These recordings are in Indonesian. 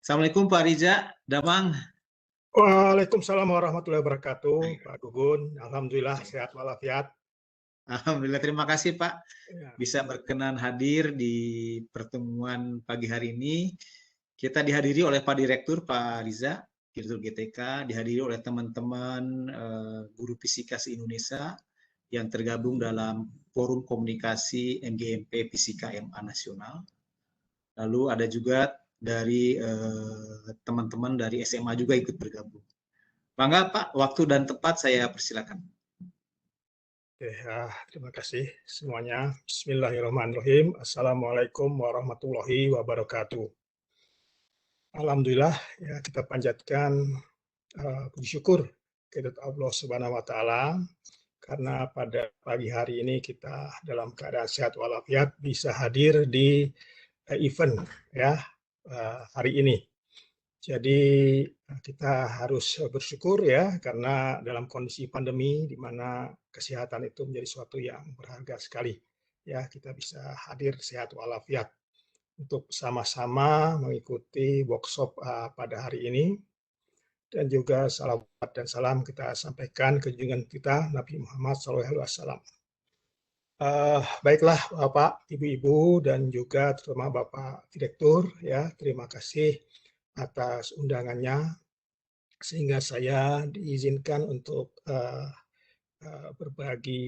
Assalamualaikum Pak Riza, Damang. Waalaikumsalam warahmatullahi wabarakatuh, Baik. Pak Gugun. Alhamdulillah sehat walafiat. Alhamdulillah, terima kasih Pak Ya. bisa berkenan hadir di pertemuan pagi hari ini. Kita dihadiri oleh Pak Direktur, Pak Riza, Direktur GTK, dihadiri oleh teman-teman guru fisika se-Indonesia yang tergabung dalam Forum Komunikasi MGMP Fisika MA Nasional. Lalu ada juga dari teman-teman dari SMA juga ikut bergabung. Bangga Pak, waktu dan tempat saya persilakan. Oke, terima kasih semuanya. Bismillahirrahmanirrahim. Assalamualaikum warahmatullahi wabarakatuh. Alhamdulillah, ya kita panjatkan puji syukur kepada Allah Subhanahu wa Ta'ala karena pada pagi hari ini kita dalam keadaan sehat walafiat bisa hadir di event ya hari ini. Jadi kita harus bersyukur ya karena dalam kondisi pandemi di mana kesehatan itu menjadi sesuatu yang berharga sekali. Ya, kita bisa hadir sehat walafiat untuk sama-sama mengikuti workshop pada hari ini. Dan juga salawat dan salam kita sampaikan ke junjungan kita Nabi Muhammad SAW. Baiklah Bapak, Ibu-ibu dan juga terutama Bapak Direktur ya, terima kasih atas undangannya sehingga saya diizinkan untuk berbagi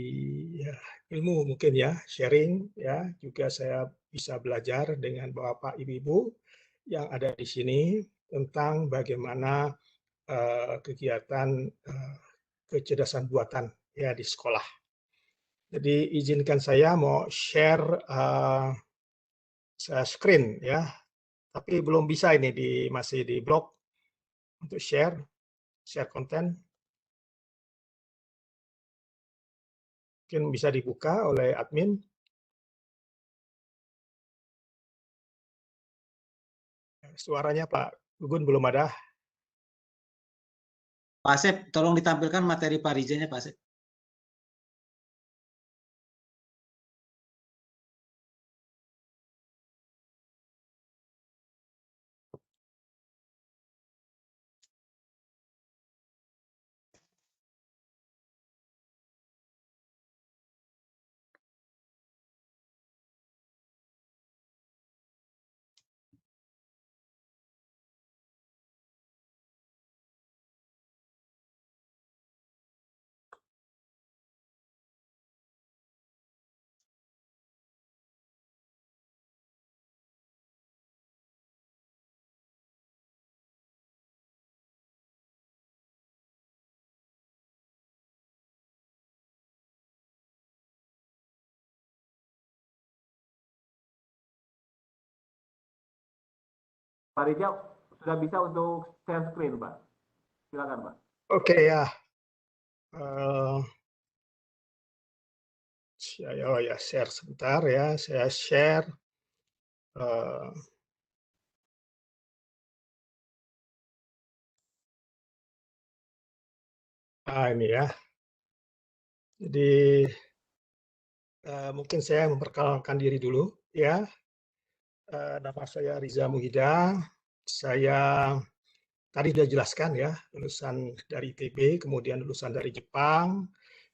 ya, ilmu mungkin ya, sharing ya, juga saya bisa belajar dengan Bapak Ibu yang ada di sini tentang bagaimana kegiatan kecerdasan buatan ya di sekolah. Jadi izinkan saya mau share screen ya, tapi belum bisa ini masih di blog untuk share konten. Mungkin bisa dibuka oleh admin. Suaranya Pak Gugun belum ada. Pak Asep, tolong ditampilkan materi Pak Rizanya Pak Asep. Pak Rizal sudah bisa untuk share screen, Pak. Silakan, Pak. Oke ya. Ya share sebentar ya. Saya share. Ini ya. Jadi mungkin saya memperkenalkan diri dulu ya. Nama saya Riza Muhida. Saya tadi sudah jelaskan ya, lulusan dari ITB, kemudian lulusan dari Jepang,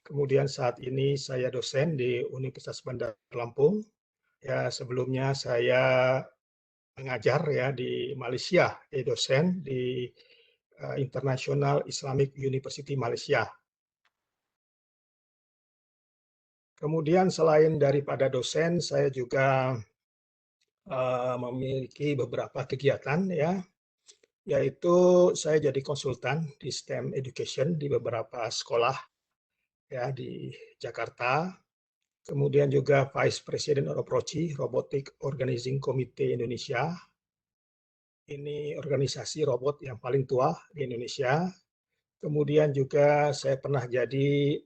kemudian saat ini saya dosen di Universitas Bandar Lampung. Ya, sebelumnya saya mengajar ya di Malaysia, dosen di International Islamic University Malaysia. Kemudian selain daripada dosen, saya juga memiliki beberapa kegiatan ya, yaitu saya jadi konsultan di STEM Education di beberapa sekolah ya di Jakarta. Kemudian juga Vice President of ROCI, Robotic Organizing Committee Indonesia. Ini organisasi robot yang paling tua di Indonesia. Kemudian juga saya pernah jadi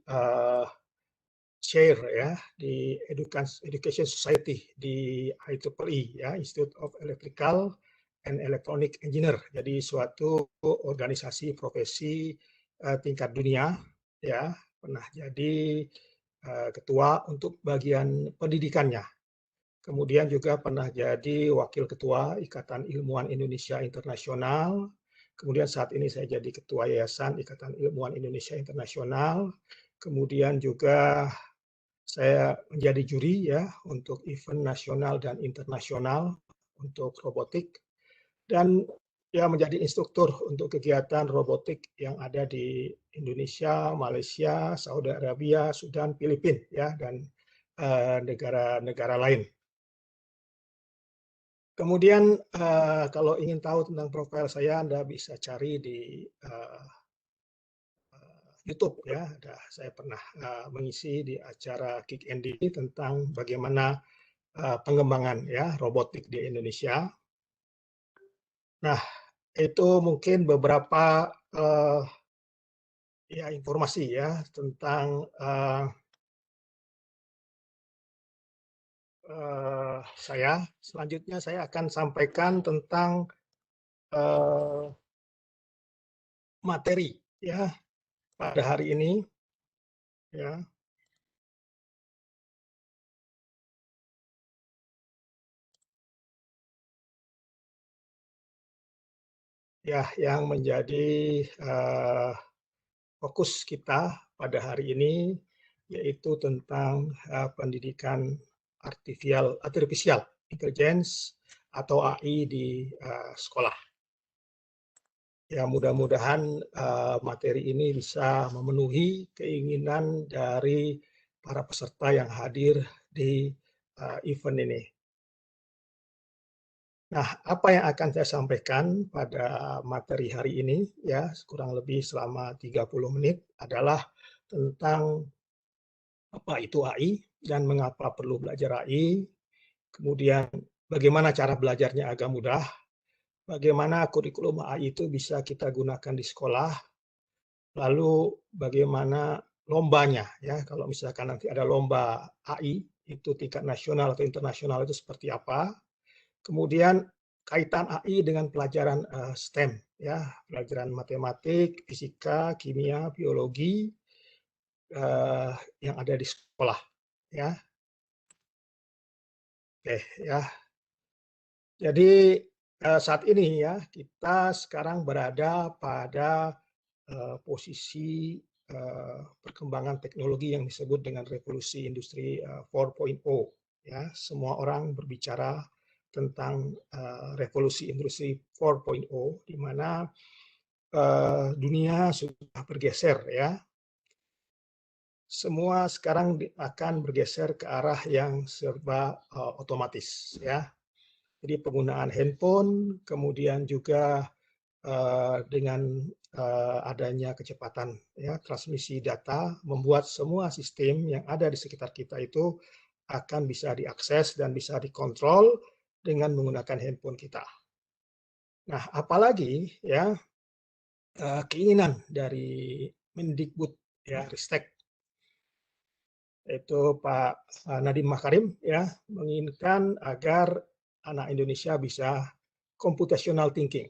chair ya di Education Society di IEEE ya, Institute of Electrical and Electronic Engineer. Jadi suatu organisasi profesi tingkat dunia ya, pernah jadi ketua untuk bagian pendidikannya. kemudian juga pernah jadi Wakil Ketua Ikatan Ilmuwan Indonesia Internasional, kemudian saat ini saya jadi Ketua Yayasan Ikatan Ilmuwan Indonesia Internasional, kemudian juga saya menjadi juri ya untuk event nasional dan internasional untuk robotik, dan ya menjadi instruktur untuk kegiatan robotik yang ada di Indonesia, Malaysia, Saudi Arabia, Sudan, Filipina ya, dan negara-negara lain. Kemudian kalau ingin tahu tentang profil saya, Anda bisa cari di YouTube ya. Saya pernah mengisi di acara Kick ND tentang bagaimana pengembangan ya robotik di Indonesia. Nah, itu mungkin beberapa ya informasi ya tentang saya. Selanjutnya saya akan sampaikan tentang materi ya pada hari ini ya. Ya, yang menjadi fokus kita pada hari ini yaitu tentang pendidikan artificial intelligence atau AI di sekolah. Ya, mudah-mudahan materi ini bisa memenuhi keinginan dari para peserta yang hadir di event ini. Nah, apa yang akan saya sampaikan pada materi hari ini ya kurang lebih selama 30 menit adalah tentang apa itu AI dan mengapa perlu belajar AI, kemudian bagaimana cara belajarnya agak mudah, bagaimana kurikulum AI itu bisa kita gunakan di sekolah, lalu bagaimana lombanya ya, kalau misalkan nanti ada lomba AI itu tingkat nasional atau internasional itu seperti apa. Kemudian kaitan AI dengan pelajaran STEM ya, pelajaran matematik, fisika, kimia, biologi yang ada di sekolah ya. Oke ya. Jadi saat ini ya kita sekarang berada pada posisi perkembangan teknologi yang disebut dengan revolusi industri 4.0 ya. Semua orang berbicara tentang revolusi industri 4.0 di mana dunia sudah bergeser ya. Semua sekarang akan bergeser ke arah yang serba otomatis ya. Jadi penggunaan handphone, kemudian juga dengan adanya kecepatan ya transmisi data membuat semua sistem yang ada di sekitar kita itu akan bisa diakses dan bisa dikontrol dengan menggunakan handphone kita. Nah, apalagi ya keinginan dari Mendikbud ya Ristek itu Pak Nadiem Makarim ya menginginkan agar anak Indonesia bisa computational thinking.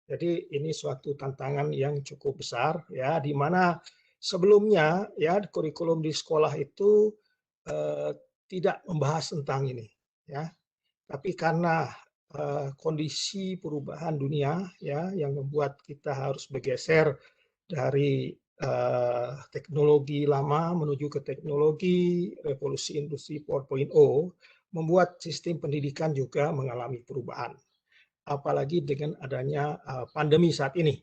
Jadi ini suatu tantangan yang cukup besar ya, di mana sebelumnya ya kurikulum di sekolah itu tidak membahas tentang ini ya. Tapi karena kondisi perubahan dunia ya yang membuat kita harus bergeser dari teknologi lama menuju ke teknologi revolusi industri 4.0 membuat sistem pendidikan juga mengalami perubahan. Apalagi dengan adanya pandemi saat ini.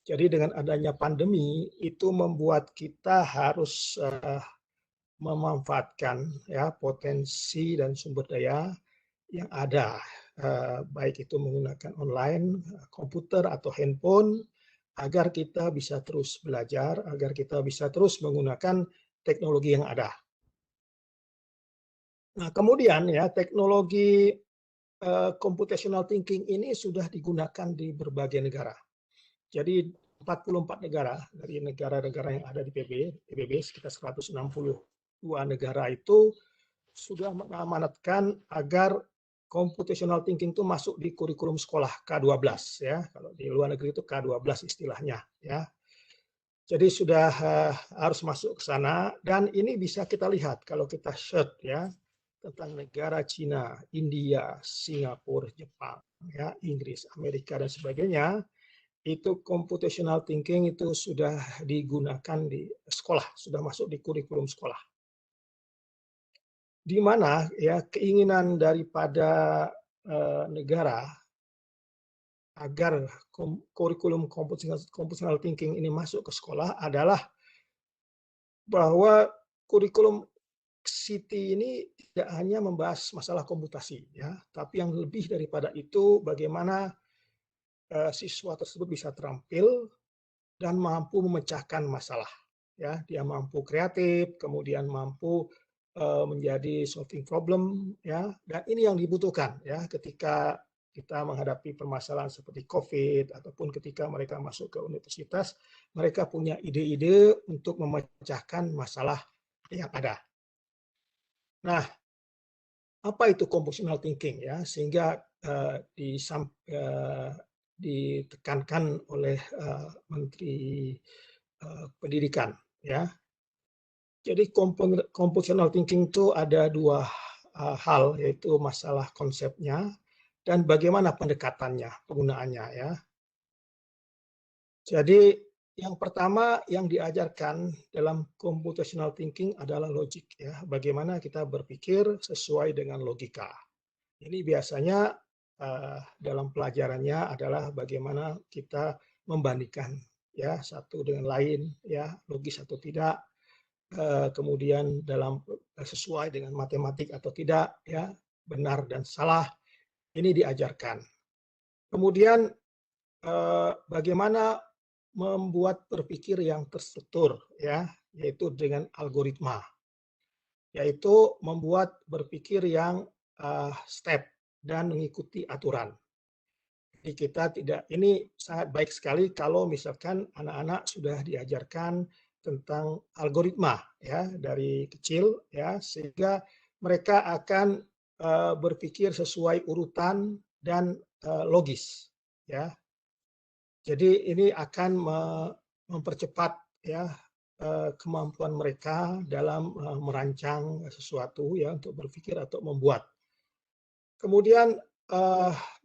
Jadi dengan adanya pandemi itu membuat kita harus memanfaatkan ya potensi dan sumber daya yang ada, baik itu menggunakan online, komputer atau handphone, agar kita bisa terus belajar, agar kita bisa terus menggunakan teknologi yang ada. Nah, kemudian ya teknologi computational thinking ini sudah digunakan di berbagai negara. Jadi 44 negara dari negara-negara yang ada di PBB sekitar 162 negara itu sudah mengamanatkan agar computational thinking itu masuk di kurikulum sekolah K12 ya. Kalau di luar negeri itu K12 istilahnya ya. Jadi sudah harus masuk ke sana dan ini bisa kita lihat kalau kita search ya tentang negara Cina, India, Singapura, Jepang, ya, Inggris, Amerika dan sebagainya, itu computational thinking itu sudah digunakan di sekolah, sudah masuk di kurikulum sekolah. Di mana ya keinginan daripada negara agar kurikulum computational thinking ini masuk ke sekolah adalah bahwa kurikulum City ini tidak hanya membahas masalah komputasi, ya, tapi yang lebih daripada itu bagaimana siswa tersebut bisa terampil dan mampu memecahkan masalah. Ya, dia mampu kreatif, kemudian mampu menjadi solving problem, ya, dan ini yang dibutuhkan, ya, ketika kita menghadapi permasalahan seperti COVID ataupun ketika mereka masuk ke universitas, mereka punya ide-ide untuk memecahkan masalah yang ada. Nah, apa itu computational thinking, ya, sehingga ditekankan oleh Menteri Pendidikan, ya. Jadi computational thinking itu ada dua hal, yaitu masalah konsepnya dan bagaimana pendekatannya, penggunaannya, ya. Jadi yang pertama yang diajarkan dalam computational thinking adalah logik, ya. Bagaimana kita berpikir sesuai dengan logika. Ini biasanya dalam pelajarannya adalah bagaimana kita membandingkan, ya, satu dengan lain, ya, logis atau tidak, kemudian dalam sesuai dengan matematik atau tidak, ya, benar dan salah, ini diajarkan. Kemudian bagaimana membuat berpikir yang terstruktur, ya, yaitu dengan algoritma, yaitu membuat berpikir yang step dan mengikuti aturan. Jadi kita tidak, ini sangat baik sekali kalau misalkan anak-anak sudah diajarkan tentang algoritma, ya, dari kecil, ya, sehingga mereka akan berpikir sesuai urutan dan logis, ya. Jadi ini akan mempercepat, ya, kemampuan mereka dalam merancang sesuatu, ya, untuk berpikir atau membuat. Kemudian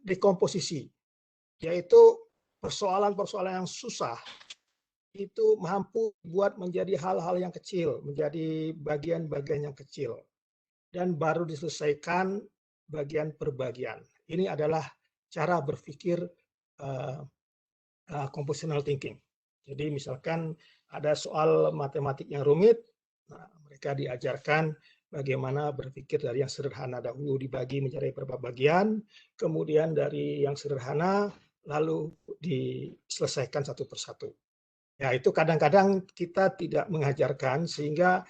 dekomposisi, yaitu persoalan-persoalan yang susah itu mampu buat menjadi hal-hal yang kecil, menjadi bagian-bagian yang kecil, dan baru diselesaikan bagian per bagian. Ini adalah cara berpikir computational thinking. Jadi misalkan ada soal matematik yang rumit, nah, mereka diajarkan bagaimana berpikir dari yang sederhana dahulu dibagi menjadi beberapa bagian, kemudian dari yang sederhana lalu diselesaikan satu persatu. Ya, itu kadang-kadang kita tidak mengajarkan sehingga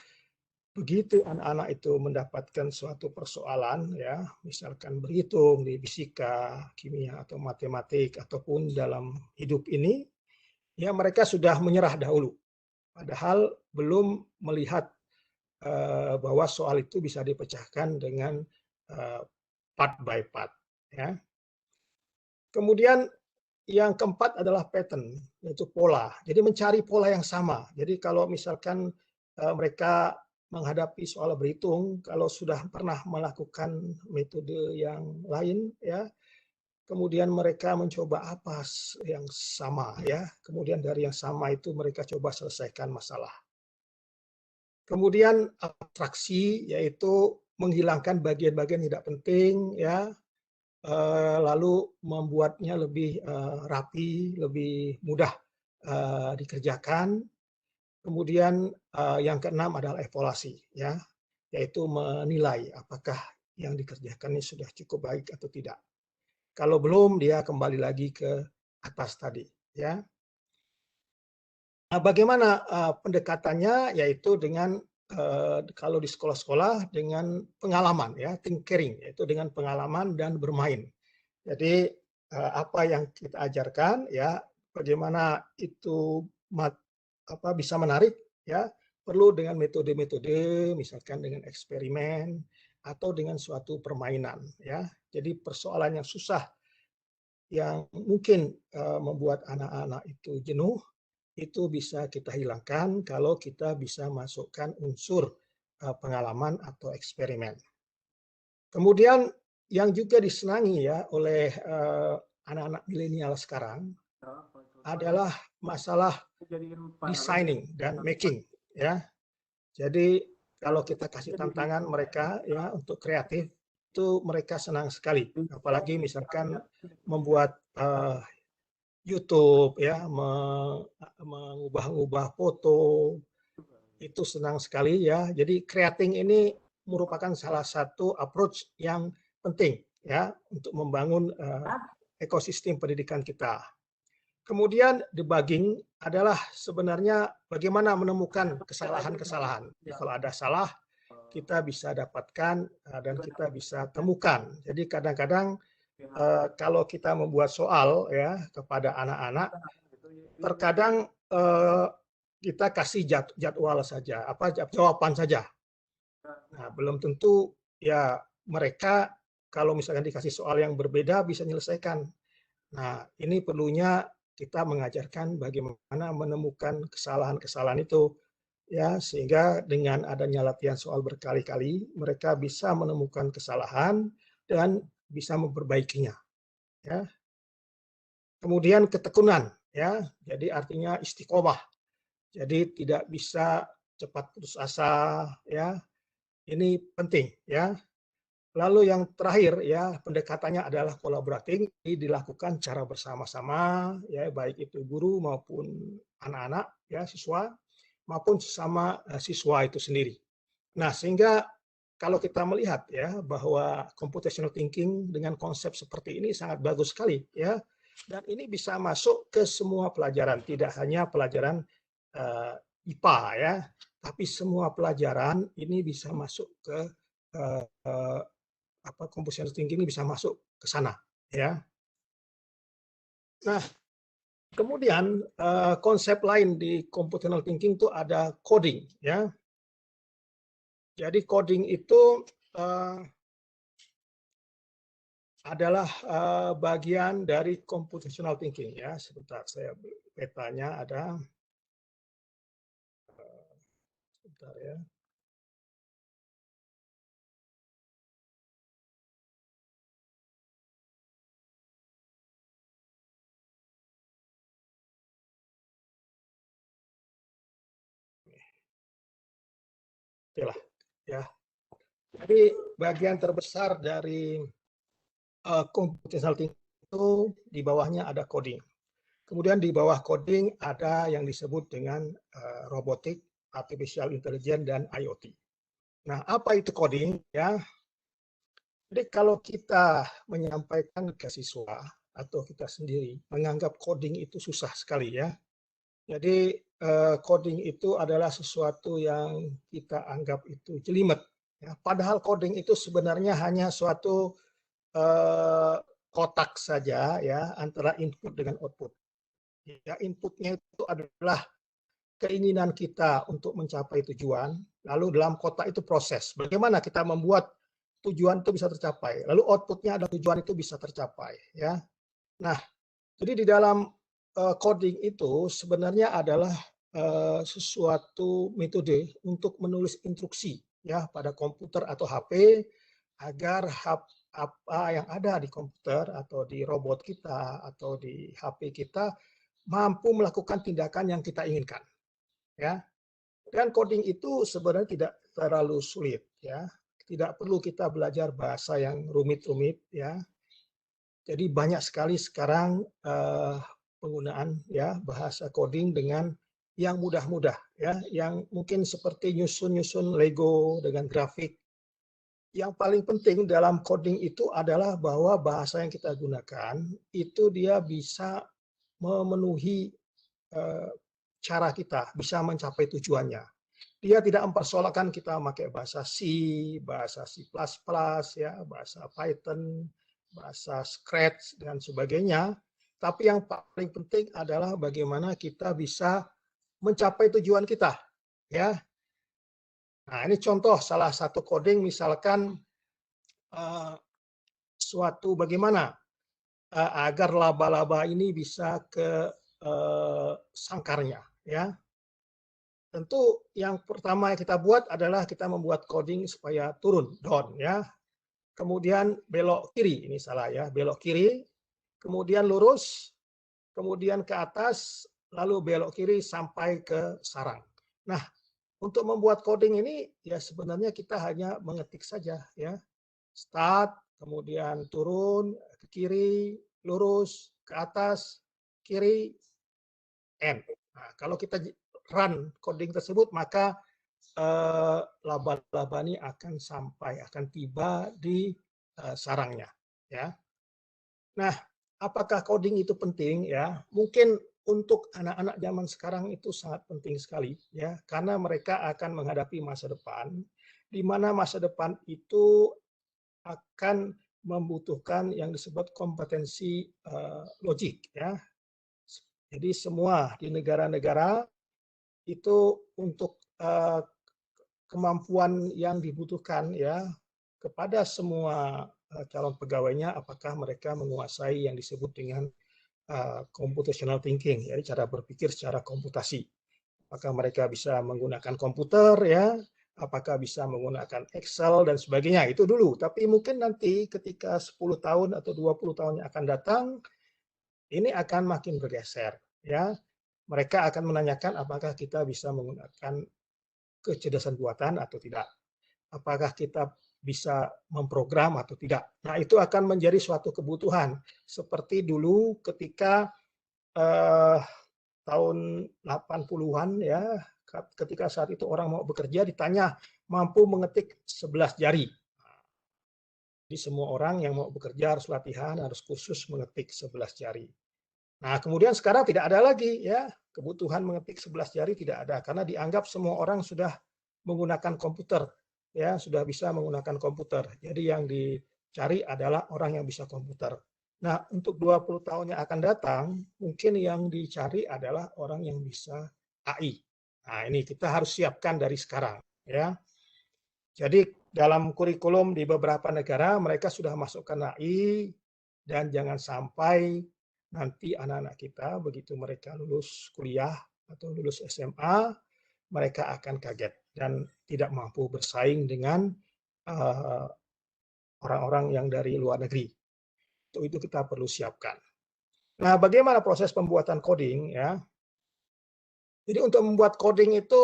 begitu anak-anak itu mendapatkan suatu persoalan, ya, misalkan berhitung di fisika, kimia atau matematik ataupun dalam hidup ini, ya mereka sudah menyerah dahulu. Padahal belum melihat bahwa soal itu bisa dipecahkan dengan part by part, ya. Kemudian yang keempat adalah pattern, yaitu pola. Jadi mencari pola yang sama. Jadi kalau misalkan mereka menghadapi soal berhitung, kalau sudah pernah melakukan metode yang lain, ya, kemudian mereka mencoba apa yang sama, ya, kemudian dari yang sama itu mereka coba selesaikan masalah. Kemudian abstraksi, yaitu menghilangkan bagian-bagian tidak penting, ya, lalu membuatnya lebih rapi, lebih mudah dikerjakan. Kemudian yang keenam adalah evaluasi, ya, yaitu menilai apakah yang dikerjakan ini sudah cukup baik atau tidak. Kalau belum, dia kembali lagi ke atas tadi, ya. Nah, bagaimana pendekatannya, yaitu dengan kalau di sekolah-sekolah dengan pengalaman, ya, tinkering, yaitu dengan pengalaman dan bermain. Jadi apa yang kita ajarkan, ya, bagaimana itu bisa menarik, ya, perlu dengan metode-metode, misalkan dengan eksperimen atau dengan suatu permainan, ya. Jadi persoalan yang susah yang mungkin membuat anak-anak itu jenuh, itu bisa kita hilangkan kalau kita bisa masukkan unsur pengalaman atau eksperimen. Kemudian yang juga disenangi ya oleh anak-anak milenial sekarang adalah masalah designing dan making ya. Jadi kalau kita kasih tantangan mereka ya untuk kreatif itu mereka senang sekali. Apalagi misalkan membuat YouTube ya, mengubah-ubah foto itu senang sekali ya. Jadi creating ini merupakan salah satu approach yang penting ya untuk membangun ekosistem pendidikan kita. Kemudian debugging adalah sebenarnya bagaimana menemukan kesalahan-kesalahan. Jadi kalau ada salah, kita bisa dapatkan dan kita bisa temukan. Jadi kadang-kadang kalau kita membuat soal ya kepada anak-anak, terkadang kita kasih jadwal saja, jawaban saja. Nah, belum tentu ya mereka kalau misalkan dikasih soal yang berbeda bisa menyelesaikan. Nah, ini perlunya kita mengajarkan bagaimana menemukan kesalahan-kesalahan itu ya sehingga dengan adanya latihan soal berkali-kali mereka bisa menemukan kesalahan dan bisa memperbaikinya ya. Kemudian ketekunan ya. Jadi artinya istiqomah. Jadi tidak bisa cepat putus asa ya. Ini penting ya. Lalu yang terakhir ya pendekatannya adalah kolaboratif, dilakukan cara bersama-sama ya baik itu guru maupun anak-anak ya siswa maupun sesama siswa itu sendiri. Nah, sehingga kalau kita melihat ya bahwa computational thinking dengan konsep seperti ini sangat bagus sekali ya. Dan ini bisa masuk ke semua pelajaran, tidak hanya pelajaran IPA ya, tapi semua pelajaran ini bisa masuk ke computational thinking ini bisa masuk ke sana ya. Nah, kemudian konsep lain di computational thinking itu ada coding ya. Jadi coding itu adalah bagian dari computational thinking ya. Sebentar saya petanya ada. Sebentar ya. Oke lah ya. Jadi bagian terbesar dari computational thinking itu di bawahnya ada coding. Kemudian di bawah coding ada yang disebut dengan robotik, artificial intelligence dan IoT. Nah, apa itu coding ya? Jadi kalau kita menyampaikan ke siswa atau kita sendiri menganggap coding itu susah sekali ya. Jadi coding itu adalah sesuatu yang kita anggap itu jelimet. Ya. Padahal coding itu sebenarnya hanya suatu kotak saja ya antara input dengan output. Ya, inputnya itu adalah keinginan kita untuk mencapai tujuan, lalu dalam kotak itu proses. Bagaimana kita membuat tujuan itu bisa tercapai, lalu outputnya ada tujuan itu bisa tercapai. Ya, nah jadi di dalam coding itu sebenarnya adalah sesuatu metode untuk menulis instruksi ya pada komputer atau HP agar apa yang ada di komputer atau di robot kita atau di HP kita mampu melakukan tindakan yang kita inginkan ya. Dan coding itu sebenarnya tidak terlalu sulit ya. Tidak perlu kita belajar bahasa yang rumit-rumit ya. Jadi banyak sekali sekarang penggunaan ya bahasa coding dengan yang mudah-mudah ya, yang mungkin seperti nyusun-nyusun Lego dengan grafik. Yang paling penting dalam coding itu adalah bahwa bahasa yang kita gunakan itu dia bisa memenuhi cara kita, bisa mencapai tujuannya. Dia tidak mempersoalkan kita pakai bahasa C, bahasa C++, ya, bahasa Python, bahasa Scratch, dan sebagainya. Tapi yang paling penting adalah bagaimana kita bisa mencapai tujuan kita. Ya. Nah, ini contoh salah satu coding, misalkan suatu bagaimana agar laba-laba ini bisa ke sangkarnya. Ya. Tentu yang pertama yang kita buat adalah kita membuat coding supaya turun, down. Ya. kemudian belok kiri, ini salah ya, belok kiri, kemudian lurus, kemudian ke atas, lalu belok kiri sampai ke sarang. Nah, untuk membuat coding ini ya sebenarnya kita hanya mengetik saja ya. Start, kemudian turun, ke kiri, lurus, ke atas, kiri, end. Nah, kalau kita run coding tersebut, maka laba-laba ini akan tiba di sarangnya. Ya. Nah, apakah coding itu penting? Ya, mungkin untuk anak-anak zaman sekarang itu sangat penting sekali, ya, karena mereka akan menghadapi masa depan, di mana masa depan itu akan membutuhkan yang disebut kompetensi logik, ya. Jadi semua di negara-negara itu untuk kemampuan yang dibutuhkan ya kepada semua calon pegawainya, apakah mereka menguasai yang disebut dengan computational thinking, ya, cara berpikir secara komputasi. Apakah mereka bisa menggunakan komputer ya, apakah bisa menggunakan Excel dan sebagainya, itu dulu. Tapi mungkin nanti ketika 10 tahun atau 20 tahun yang akan datang, ini akan makin bergeser ya. Mereka akan menanyakan apakah kita bisa menggunakan kecerdasan buatan atau tidak. Apakah kita bisa memprogram atau tidak. Nah, itu akan menjadi suatu kebutuhan. Seperti dulu ketika tahun 80-an ya, ketika saat itu orang mau bekerja ditanya mampu mengetik 11 jari. Jadi semua orang yang mau bekerja harus latihan, harus khusus mengetik 11 jari. Nah, kemudian sekarang tidak ada lagi ya, kebutuhan mengetik 11 jari tidak ada karena dianggap semua orang sudah menggunakan komputer ya, sudah bisa menggunakan komputer. Jadi yang dicari adalah orang yang bisa komputer. Nah, untuk 20 tahun yang akan datang, mungkin yang dicari adalah orang yang bisa AI. Nah, ini kita harus siapkan dari sekarang ya. Jadi dalam kurikulum di beberapa negara mereka sudah masukkan AI, dan jangan sampai nanti anak-anak kita begitu mereka lulus kuliah atau lulus SMA, mereka akan kaget dan tidak mampu bersaing dengan orang-orang yang dari luar negeri. Itu kita perlu siapkan. Nah, bagaimana proses pembuatan coding ya? Jadi untuk membuat coding itu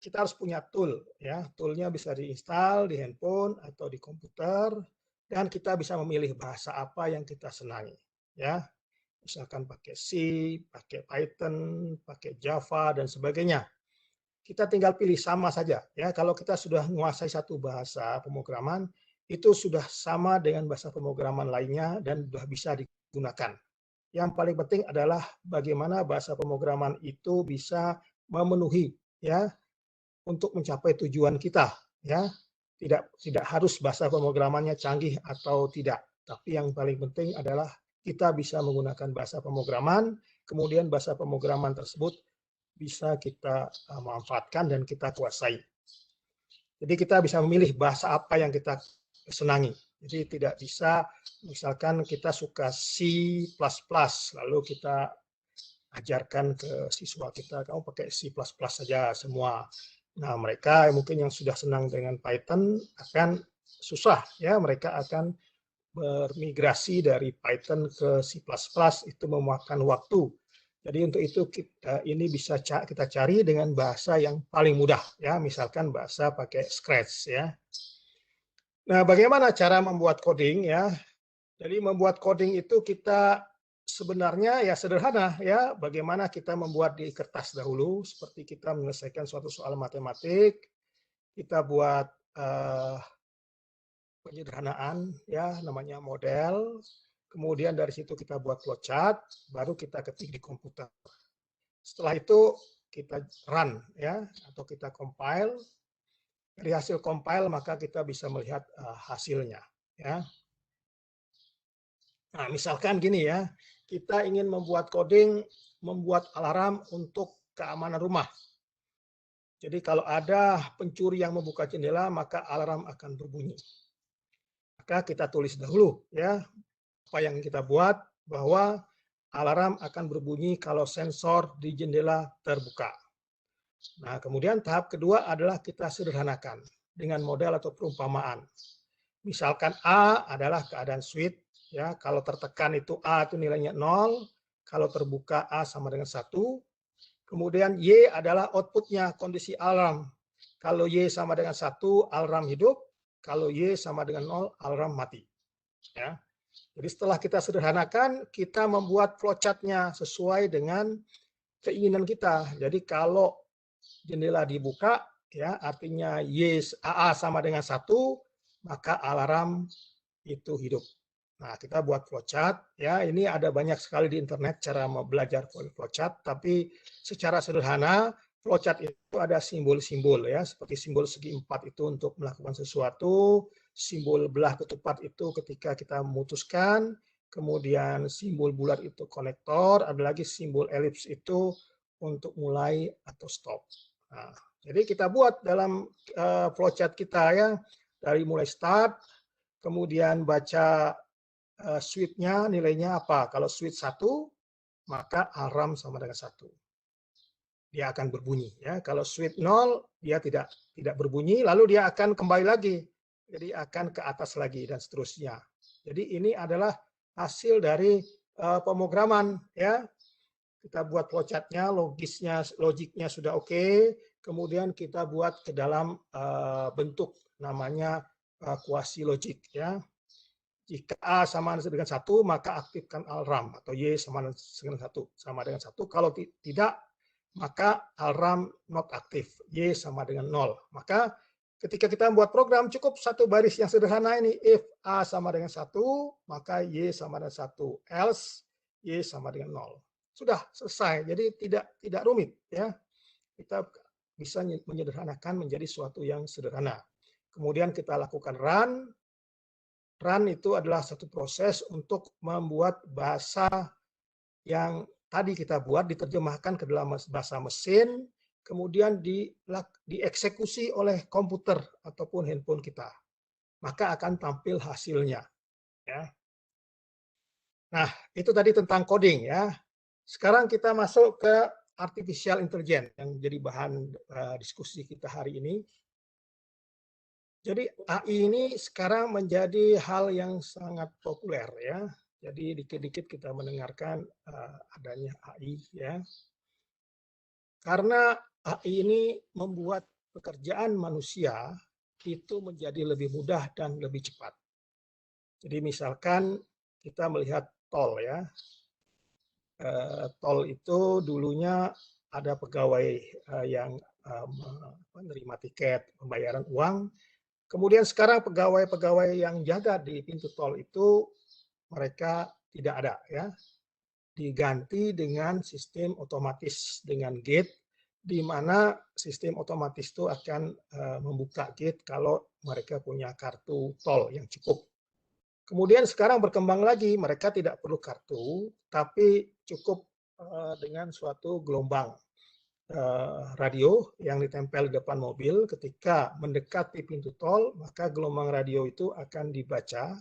kita harus punya tool ya. Toolnya bisa diinstal di handphone atau di komputer dan kita bisa memilih bahasa apa yang kita senangi ya. Misalkan pakai C, pakai Python, pakai Java dan sebagainya. Kita tinggal pilih sama saja ya. Kalau kita sudah menguasai satu bahasa pemrograman, itu sudah sama dengan bahasa pemrograman lainnya dan sudah bisa digunakan. Yang paling penting adalah bagaimana bahasa pemrograman itu bisa memenuhi ya untuk mencapai tujuan kita ya. Tidak harus bahasa pemrogramannya canggih atau tidak, tapi yang paling penting adalah kita bisa menggunakan bahasa pemrograman, kemudian bahasa pemrograman tersebut bisa kita manfaatkan dan kita kuasai. Jadi kita bisa memilih bahasa apa yang kita senangi. Jadi tidak bisa, misalkan kita suka C++, lalu kita ajarkan ke siswa kita, kamu pakai C++ saja semua. Nah, mereka mungkin yang sudah senang dengan Python akan susah, ya, mereka akan bermigrasi dari Python ke C++, itu memakan waktu. Jadi untuk itu ini bisa kita cari dengan bahasa yang paling mudah, ya, misalkan bahasa pakai Scratch, ya. Nah, bagaimana cara membuat coding, ya? Jadi membuat coding itu kita sebenarnya ya sederhana, ya. Bagaimana kita membuat di kertas dahulu, seperti kita menyelesaikan suatu soal matematik, kita buat penyederhanaan, ya, namanya model. Kemudian dari situ kita buat flowchart, baru kita ketik di komputer. Setelah itu kita run, ya, atau kita compile. Dari hasil compile maka kita bisa melihat hasilnya, ya. Nah, misalkan gini ya, kita ingin membuat coding, membuat alarm untuk keamanan rumah. Jadi kalau ada pencuri yang membuka jendela, maka alarm akan berbunyi. Maka kita tulis dahulu, ya, apa yang kita buat, bahwa alarm akan berbunyi kalau sensor di jendela terbuka. Nah, kemudian tahap kedua adalah kita sederhanakan dengan model atau perumpamaan. Misalkan A adalah keadaan switch, ya. Kalau tertekan itu A itu nilainya 0, kalau terbuka A sama dengan 1. Kemudian Y adalah outputnya, kondisi alarm. Kalau Y sama dengan 1, alarm hidup. Kalau Y sama dengan 0, alarm mati. Ya. Jadi setelah kita sederhanakan, kita membuat flowchart-nya sesuai dengan keinginan kita. Jadi kalau jendela dibuka, ya artinya AA sama dengan 1, maka alarm itu hidup. Nah, kita buat flowchart, ya ini ada banyak sekali di internet cara belajar flowchart, tapi secara sederhana flowchart itu ada simbol-simbol, ya seperti simbol segi 4 itu untuk melakukan sesuatu, simbol belah ketupat itu ketika kita memutuskan, kemudian simbol bulat itu konektor, ada lagi simbol elips itu untuk mulai atau stop. Nah, jadi kita buat dalam flowchart kita, ya dari mulai start, kemudian baca switch-nya nilainya apa. Kalau switch 1, maka alarm sama dengan 1. Dia akan berbunyi. Ya. Kalau switch 0, dia tidak berbunyi, lalu dia akan kembali lagi. Jadi akan ke atas lagi dan seterusnya. Jadi ini adalah hasil dari pemrograman. Ya. Kita buat flowchart-nya, logiknya sudah oke. Kemudian kita buat ke dalam bentuk namanya quasi logik. Ya. Jika A sama dengan 1, maka aktifkan alarm, atau Y sama dengan 1, sama dengan 1. Kalau tidak, maka alarm not aktif, Y sama dengan 0. Maka ketika kita membuat program, cukup satu baris yang sederhana ini. If A sama dengan 1, maka Y sama dengan 1. Else, Y sama dengan 0. Sudah selesai, jadi tidak rumit. Ya. Kita bisa menyederhanakan menjadi suatu yang sederhana. Kemudian kita lakukan run. Run itu adalah satu proses untuk membuat bahasa yang tadi kita buat, diterjemahkan ke dalam bahasa mesin, kemudian dieksekusi oleh komputer ataupun handphone kita. Maka akan tampil hasilnya. Ya. Nah, itu tadi tentang coding. Ya. Sekarang kita masuk ke artificial intelligence yang jadi bahan diskusi kita hari ini. Jadi AI ini sekarang menjadi hal yang sangat populer, ya. Jadi dikit-dikit kita mendengarkan adanya AI, ya. Karena AI ini membuat pekerjaan manusia itu menjadi lebih mudah dan lebih cepat. Jadi misalkan kita melihat tol, ya. Tol itu dulunya ada pegawai yang menerima tiket, pembayaran uang. Kemudian sekarang pegawai-pegawai yang jaga di pintu tol itu mereka tidak ada, ya. Diganti dengan sistem otomatis dengan gate, di mana sistem otomatis itu akan membuka gate kalau mereka punya kartu tol yang cukup. Kemudian sekarang berkembang lagi, mereka tidak perlu kartu, tapi cukup dengan suatu gelombang radio yang ditempel di depan mobil. Ketika mendekati pintu tol, maka gelombang radio itu akan dibaca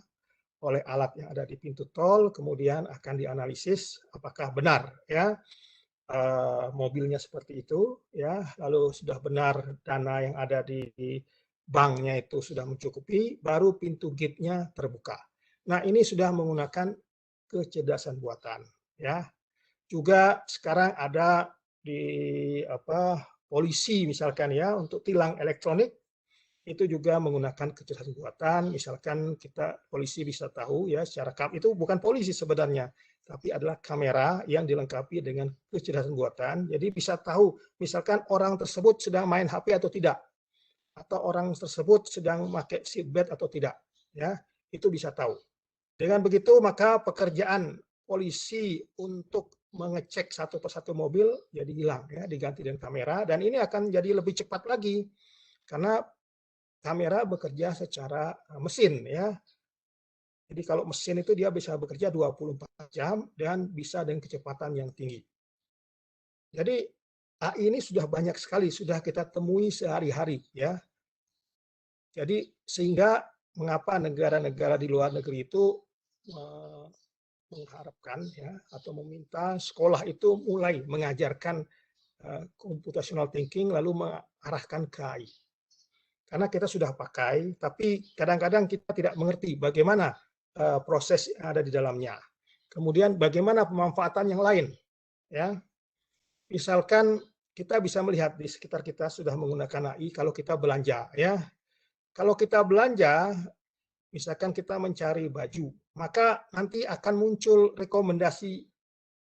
oleh alat yang ada di pintu tol, kemudian akan dianalisis apakah benar, ya, mobilnya seperti itu, ya, lalu sudah benar dana yang ada di banknya itu sudah mencukupi, baru pintu gate-nya terbuka. Nah, ini sudah menggunakan kecerdasan buatan, ya. Juga sekarang ada di polisi misalkan, ya, untuk tilang elektronik itu juga menggunakan kecerdasan buatan. Misalkan polisi bisa tahu, ya, secara itu bukan polisi sebenarnya, tapi adalah kamera yang dilengkapi dengan kecerdasan buatan. Jadi bisa tahu misalkan orang tersebut sedang main HP atau tidak, atau orang tersebut sedang pakai seatbelt atau tidak, ya, itu bisa tahu. Dengan begitu maka pekerjaan polisi untuk mengecek satu persatu mobil jadi hilang, ya, diganti dengan kamera, dan ini akan jadi lebih cepat lagi karena kamera bekerja secara mesin, ya. Jadi kalau mesin itu dia bisa bekerja 24 jam dan bisa dengan kecepatan yang tinggi. Jadi AI ini sudah banyak sekali, sudah kita temui sehari-hari, ya. Jadi sehingga mengapa negara-negara di luar negeri itu mengharapkan, ya, atau meminta sekolah itu mulai mengajarkan computational thinking lalu mengarahkan ke AI. karena kita sudah pakai, tapi kadang-kadang kita tidak mengerti bagaimana proses yang ada di dalamnya. Kemudian bagaimana pemanfaatan yang lain, ya. Misalkan kita bisa melihat di sekitar kita sudah menggunakan AI kalau kita belanja, ya. Kalau kita belanja, misalkan kita mencari baju, maka nanti akan muncul rekomendasi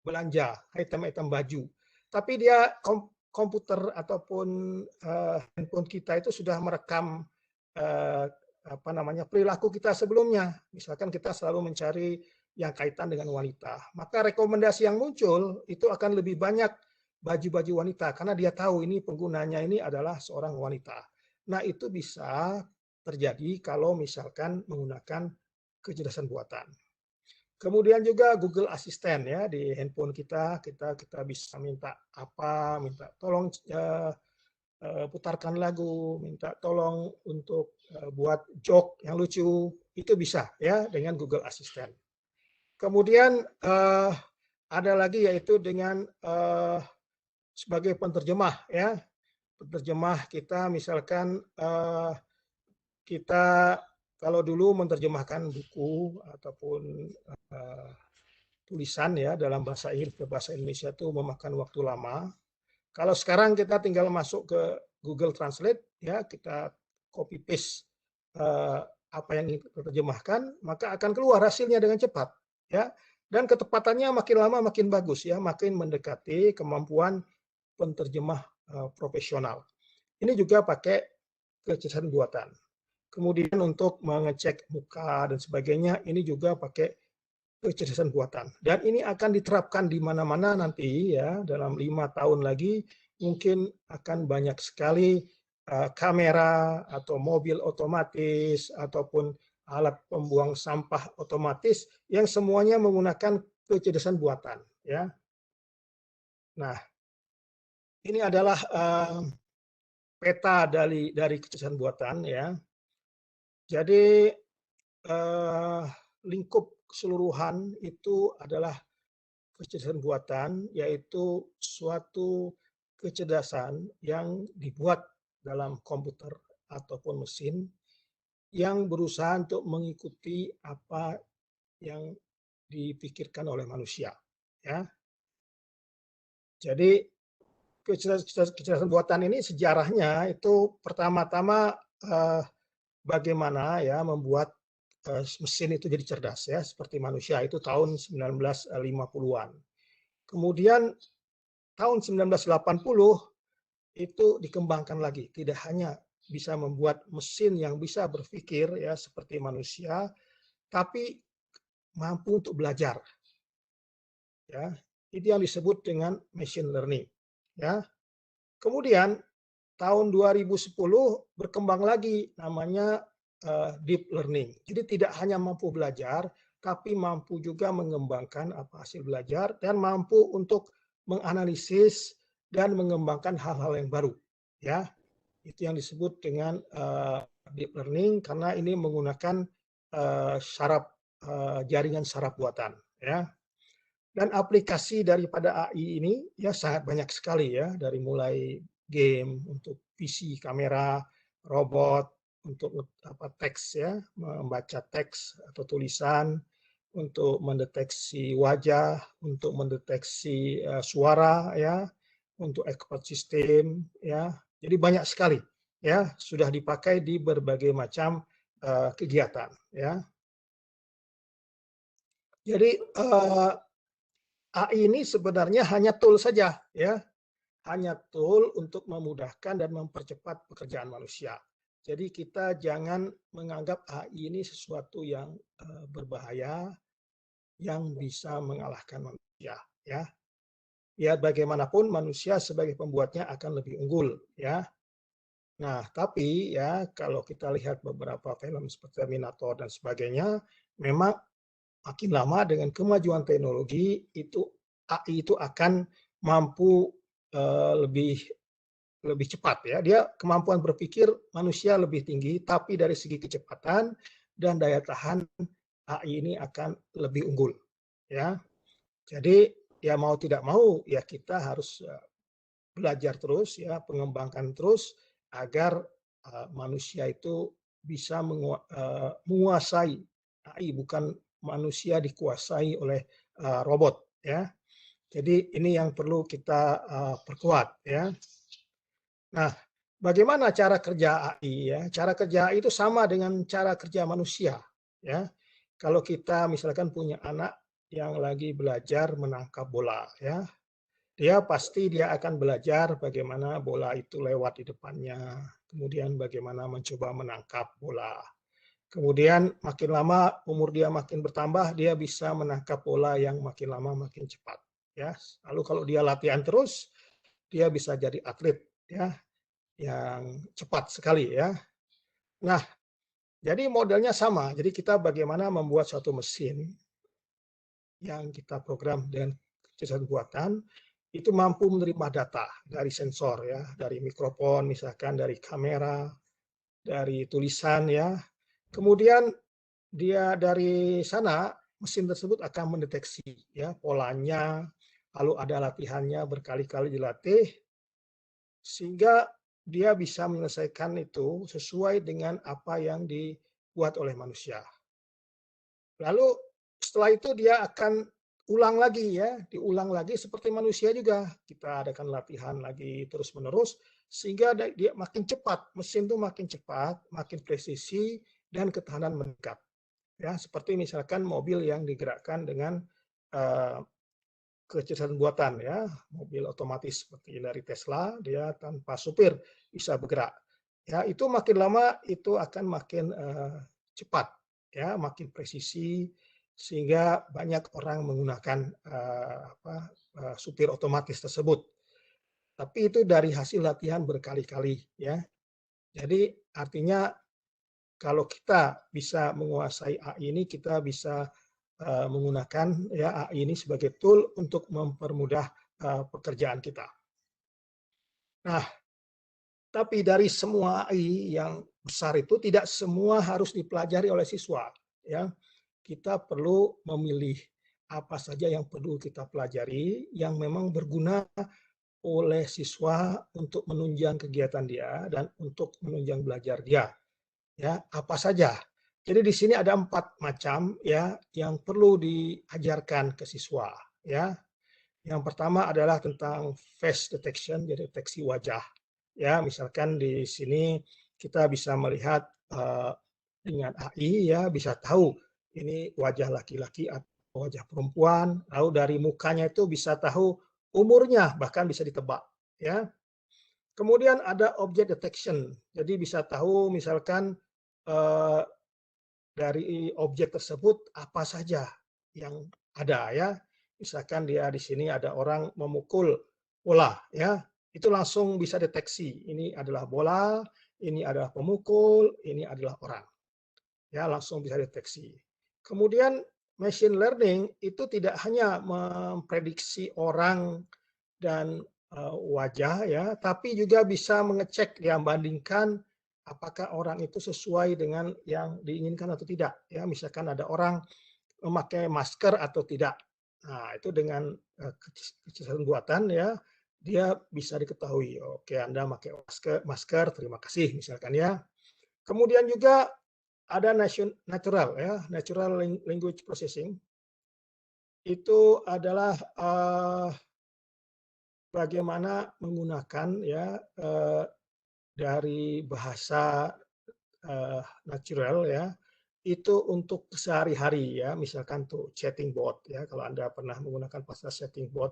belanja item-item baju. Tapi dia komputer ataupun handphone kita itu sudah merekam perilaku kita sebelumnya. Misalkan kita selalu mencari yang kaitan dengan wanita, maka rekomendasi yang muncul itu akan lebih banyak baju-baju wanita karena dia tahu ini penggunanya ini adalah seorang wanita. Nah, itu bisa terjadi kalau misalkan menggunakan kecerdasan buatan. Kemudian juga Google Assistant, ya, di handphone kita bisa minta apa, minta tolong putarkan lagu, minta tolong untuk buat joke yang lucu, itu bisa, ya, dengan Google Assistant. Kemudian ada lagi yaitu dengan sebagai penerjemah, ya, penerjemah kita misalkan kita kalau dulu menerjemahkan buku ataupun tulisan, ya, dalam bahasa Inggris ke bahasa Indonesia itu memakan waktu lama. Kalau sekarang kita tinggal masuk ke Google Translate, ya, kita copy paste apa yang ingin kita terjemahkan, maka akan keluar hasilnya dengan cepat, ya. Dan ketepatannya makin lama makin bagus, ya, makin mendekati kemampuan penerjemah profesional. Ini juga pakai kecerdasan buatan. Kemudian untuk mengecek muka dan sebagainya, ini juga pakai kecerdasan buatan. Dan ini akan diterapkan di mana-mana nanti, ya, dalam 5 tahun lagi mungkin akan banyak sekali kamera atau mobil otomatis ataupun alat pembuang sampah otomatis yang semuanya menggunakan kecerdasan buatan, ya. Nah, ini adalah peta dari kecerdasan buatan, ya. Jadi lingkup keseluruhan itu adalah kecerdasan buatan, yaitu suatu kecerdasan yang dibuat dalam komputer ataupun mesin yang berusaha untuk mengikuti apa yang dipikirkan oleh manusia, ya. Jadi kecerdasan buatan ini sejarahnya itu pertama-tama bagaimana, ya, membuat mesin itu jadi cerdas, ya, seperti manusia, itu tahun 1950-an. Kemudian tahun 1980 itu dikembangkan lagi, tidak hanya bisa membuat mesin yang bisa berpikir, ya, seperti manusia, tapi mampu untuk belajar, ya. Itu yang disebut dengan machine learning, ya. Kemudian tahun 2010 berkembang lagi namanya deep learning. Jadi tidak hanya mampu belajar, tapi mampu juga mengembangkan apa hasil belajar dan mampu untuk menganalisis dan mengembangkan hal-hal yang baru, ya. Itu yang disebut dengan deep learning karena ini menggunakan jaringan saraf buatan, ya. Dan aplikasi daripada AI ini, ya, sangat banyak sekali, ya, dari mulai game untuk PC, kamera, robot untuk teks, ya, membaca teks atau tulisan, untuk mendeteksi wajah, untuk mendeteksi suara, ya, untuk expert system, ya. Jadi banyak sekali, ya, sudah dipakai di berbagai macam kegiatan, ya. Jadi AI ini sebenarnya hanya tool saja, ya. Hanya tool untuk memudahkan dan mempercepat pekerjaan manusia. Jadi kita jangan menganggap AI ini sesuatu yang berbahaya, yang bisa mengalahkan manusia, ya. Ya, bagaimanapun manusia sebagai pembuatnya akan lebih unggul, ya. Nah, tapi, ya, kalau kita lihat beberapa film seperti Terminator dan sebagainya, memang makin lama dengan kemajuan teknologi itu AI itu akan mampu lebih cepat, ya. Dia kemampuan berpikir manusia lebih tinggi, tapi dari segi kecepatan dan daya tahan AI ini akan lebih unggul, ya. Jadi ya mau tidak mau ya kita harus belajar terus, ya, mengembangkan terus agar manusia itu bisa menguasai AI, bukan manusia dikuasai oleh robot, ya. Jadi ini yang perlu kita perkuat, ya. Nah, bagaimana cara kerja AI, ya? Cara kerja AI itu sama dengan cara kerja manusia, ya. Kalau kita misalkan punya anak yang lagi belajar menangkap bola, ya, dia pasti dia akan belajar bagaimana bola itu lewat di depannya, kemudian bagaimana mencoba menangkap bola. Kemudian makin lama umur dia makin bertambah, dia bisa menangkap bola yang makin lama makin cepat, ya. Lalu kalau dia latihan terus, dia bisa jadi atlet, ya, yang cepat sekali, ya. Nah, jadi modelnya sama. Jadi kita bagaimana membuat suatu mesin yang kita program dengan kecerdasan buatan itu mampu menerima data dari sensor, ya, dari mikrofon misalkan, dari kamera, dari tulisan, ya. Kemudian dia dari sana mesin tersebut akan mendeteksi, ya, polanya, lalu ada latihannya berkali-kali dilatih sehingga dia bisa menyelesaikan itu sesuai dengan apa yang dibuat oleh manusia. Lalu setelah itu dia akan ulang lagi, ya, diulang lagi seperti manusia juga. Kita adakan latihan lagi terus-menerus sehingga dia makin cepat, mesin itu makin cepat, makin presisi dan ketahanan meningkat. Ya, seperti misalkan mobil yang digerakkan dengan kecerdasan buatan, ya, mobil otomatis seperti dari Tesla, dia tanpa supir bisa bergerak. Ya, itu makin lama itu akan makin cepat, ya, makin presisi sehingga banyak orang menggunakan supir otomatis tersebut. Tapi itu dari hasil latihan berkali-kali, ya. Jadi artinya kalau kita bisa menguasai AI ini, kita bisa menggunakan, ya, AI ini sebagai tool untuk mempermudah pekerjaan kita. Nah, tapi dari semua AI yang besar itu tidak semua harus dipelajari oleh siswa, ya. Kita perlu memilih apa saja yang perlu kita pelajari yang memang berguna oleh siswa untuk menunjang kegiatan dia dan untuk menunjang belajar dia, ya, apa saja. Jadi di sini ada 4 macam, ya, yang perlu diajarkan ke siswa, ya. Yang pertama adalah tentang face detection, jadi deteksi wajah, ya. Misalkan di sini kita bisa melihat dengan AI, ya, bisa tahu ini wajah laki-laki atau wajah perempuan, lalu dari mukanya itu bisa tahu umurnya, bahkan bisa ditebak, ya. Kemudian ada object detection, jadi bisa tahu misalkan dari objek tersebut apa saja yang ada, ya. Misalkan dia di sini ada orang memukul bola, ya. Itu langsung bisa deteksi, ini adalah bola, ini adalah pemukul, ini adalah orang. Ya, langsung bisa deteksi. Kemudian machine learning itu tidak hanya memprediksi orang dan wajah, ya, tapi juga bisa mengecek, ya, membandingkan apakah orang itu sesuai dengan yang diinginkan atau tidak, ya. Misalkan ada orang memakai masker atau tidak. Nah, itu dengan kecerdasan buatan, ya, dia bisa diketahui, oke, Anda pakai masker, terima kasih misalkan, ya. Kemudian juga ada natural, ya, natural language processing. Itu adalah bagaimana menggunakan, ya, dari bahasa natural, ya, itu untuk sehari-hari, ya. Misalkan tuh chatting bot, ya, kalau Anda pernah menggunakan bahasa chatting bot,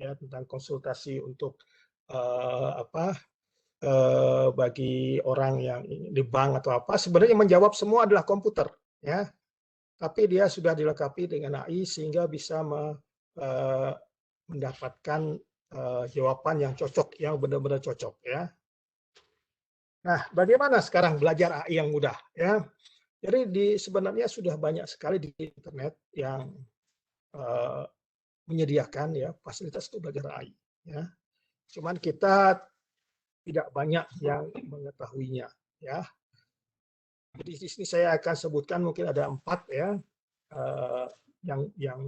ya, tentang konsultasi untuk bagi orang yang di bank atau apa, sebenarnya menjawab semua adalah komputer, ya. Tapi dia sudah dilengkapi dengan AI sehingga bisa mendapatkan jawaban yang cocok, yang benar-benar cocok, ya. Nah, bagaimana sekarang belajar AI yang mudah, ya? Jadi sebenarnya sudah banyak sekali di internet yang menyediakan, ya, fasilitas untuk belajar AI, ya. Cuman kita tidak banyak yang mengetahuinya, ya. Jadi di sini saya akan sebutkan mungkin ada 4, ya, yang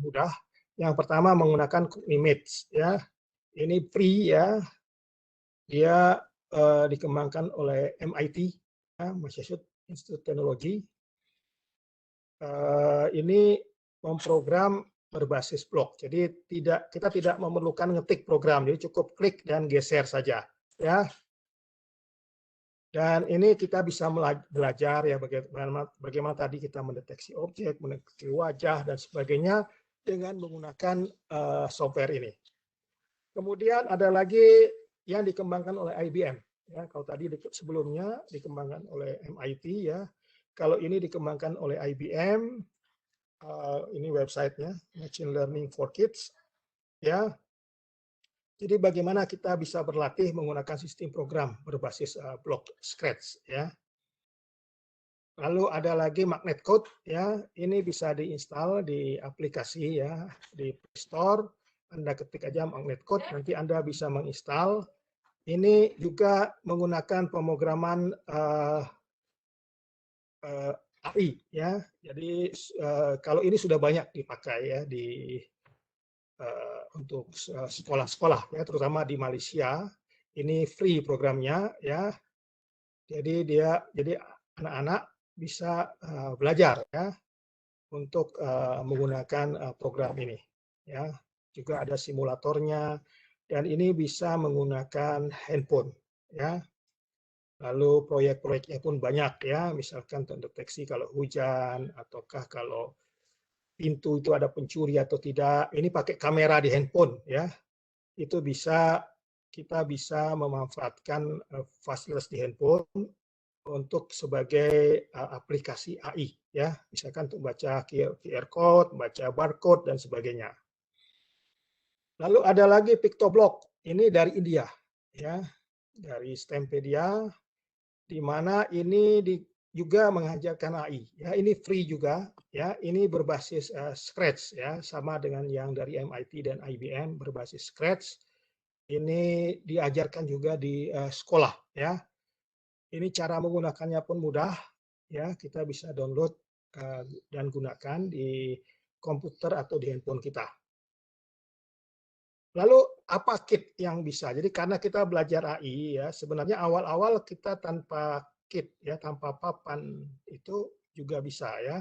mudah. Yang pertama menggunakan Cognimate, ya. Ini free, ya. Dia dikembangkan oleh MIT, ya, Massachusetts Institute of Technology. Ini memprogram berbasis blok. Jadi kita tidak memerlukan ngetik program, jadi cukup klik dan geser saja, ya. Dan ini kita bisa belajar ya bagaimana tadi kita mendeteksi objek, mendeteksi wajah dan sebagainya dengan menggunakan software ini. Kemudian ada lagi yang dikembangkan oleh IBM. Ya, kalau tadi sebelumnya dikembangkan oleh MIT ya. Kalau ini dikembangkan oleh IBM, ini websitenya Machine Learning for Kids. Ya, jadi bagaimana kita bisa berlatih menggunakan sistem program berbasis block Scratch ya. Lalu ada lagi Magnet Code ya, ini bisa diinstal di aplikasi ya di Play Store. Anda ketik aja Magnet Code, nanti Anda bisa menginstal. Ini juga menggunakan pemrograman AI ya. Jadi kalau ini sudah banyak dipakai ya di untuk sekolah-sekolah ya, terutama di Malaysia. Ini free programnya ya. Jadi anak-anak bisa belajar ya untuk menggunakan program ini ya. Juga ada simulatornya dan ini bisa menggunakan handphone ya. Lalu proyek-proyeknya pun banyak ya, misalkan terdeteksi kalau hujan ataukah kalau pintu itu ada pencuri atau tidak. Ini pakai kamera di handphone ya. Itu kita bisa memanfaatkan fasilitas di handphone untuk sebagai aplikasi AI ya. Misalkan untuk baca QR code, baca barcode dan sebagainya. Lalu ada lagi PictoBlock. Ini dari India ya. Dari Stempedia di mana ini juga mengajarkan AI ya, ini free juga ya, ini berbasis Scratch ya, sama dengan yang dari MIT dan IBM berbasis Scratch. Ini diajarkan juga di sekolah ya. Ini cara menggunakannya pun mudah ya, kita bisa download dan gunakan di komputer atau di handphone kita. Lalu apa kit yang bisa? Jadi karena kita belajar AI ya, sebenarnya awal-awal kita tanpa kit ya, tanpa papan itu juga bisa ya.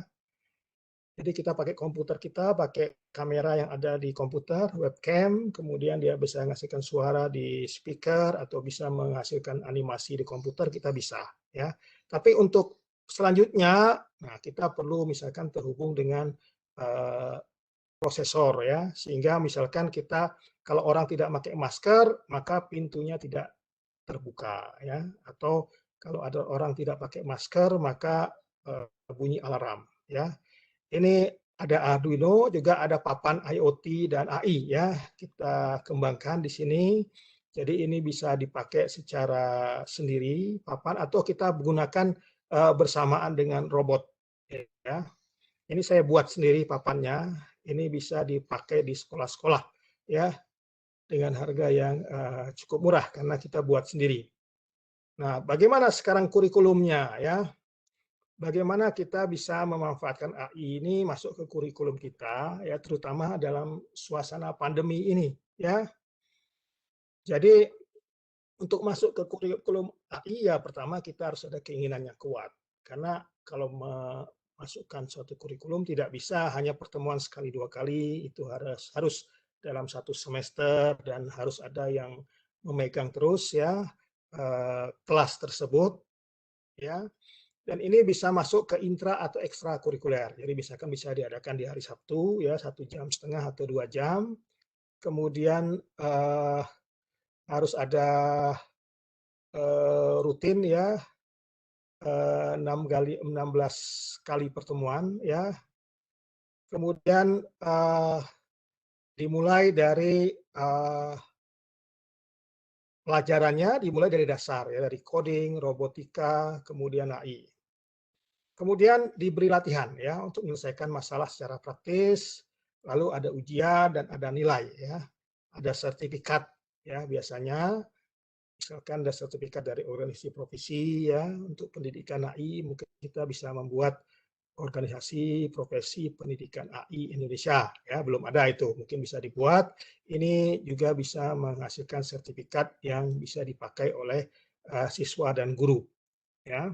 Jadi kita pakai komputer kita, pakai kamera yang ada di komputer, webcam, kemudian dia bisa menghasilkan suara di speaker atau bisa menghasilkan animasi di komputer, kita bisa ya. Tapi untuk selanjutnya, nah kita perlu misalkan terhubung dengan prosesor ya, sehingga misalkan kita kalau orang tidak pakai masker maka pintunya tidak terbuka ya, atau kalau ada orang tidak pakai masker maka bunyi alarm ya. Ini ada Arduino, juga ada papan IoT dan AI ya, kita kembangkan di sini. Jadi ini bisa dipakai secara sendiri papan atau kita gunakan bersamaan dengan robot ya. Ini saya buat sendiri papannya. Ini bisa dipakai di sekolah-sekolah ya dengan harga yang cukup murah karena kita buat sendiri. Nah, bagaimana sekarang kurikulumnya ya? Bagaimana kita bisa memanfaatkan AI ini masuk ke kurikulum kita ya, terutama dalam suasana pandemi ini ya. Jadi untuk masuk ke kurikulum AI ya pertama kita harus ada keinginan yang kuat. Karena kalau masukkan suatu kurikulum tidak bisa hanya pertemuan sekali dua kali, itu harus dalam satu semester dan harus ada yang memegang terus ya kelas tersebut ya. Dan ini bisa masuk ke intra atau ekstra kurikuler. Jadi misalkan bisa diadakan di hari Sabtu ya 1,5 jam atau 2 jam. Kemudian harus ada rutin ya 16 kali pertemuan ya. Kemudian dimulai dari pelajarannya dimulai dari dasar ya, dari coding, robotika, kemudian AI. Kemudian diberi latihan ya untuk menyelesaikan masalah secara praktis, lalu ada ujian dan ada nilai ya. Ada sertifikat ya biasanya. Misalkan ada sertifikat dari organisasi profesi ya untuk pendidikan AI, mungkin kita bisa membuat organisasi profesi pendidikan AI Indonesia ya, belum ada itu, mungkin bisa dibuat. Ini juga bisa menghasilkan sertifikat yang bisa dipakai oleh siswa dan guru. Ya.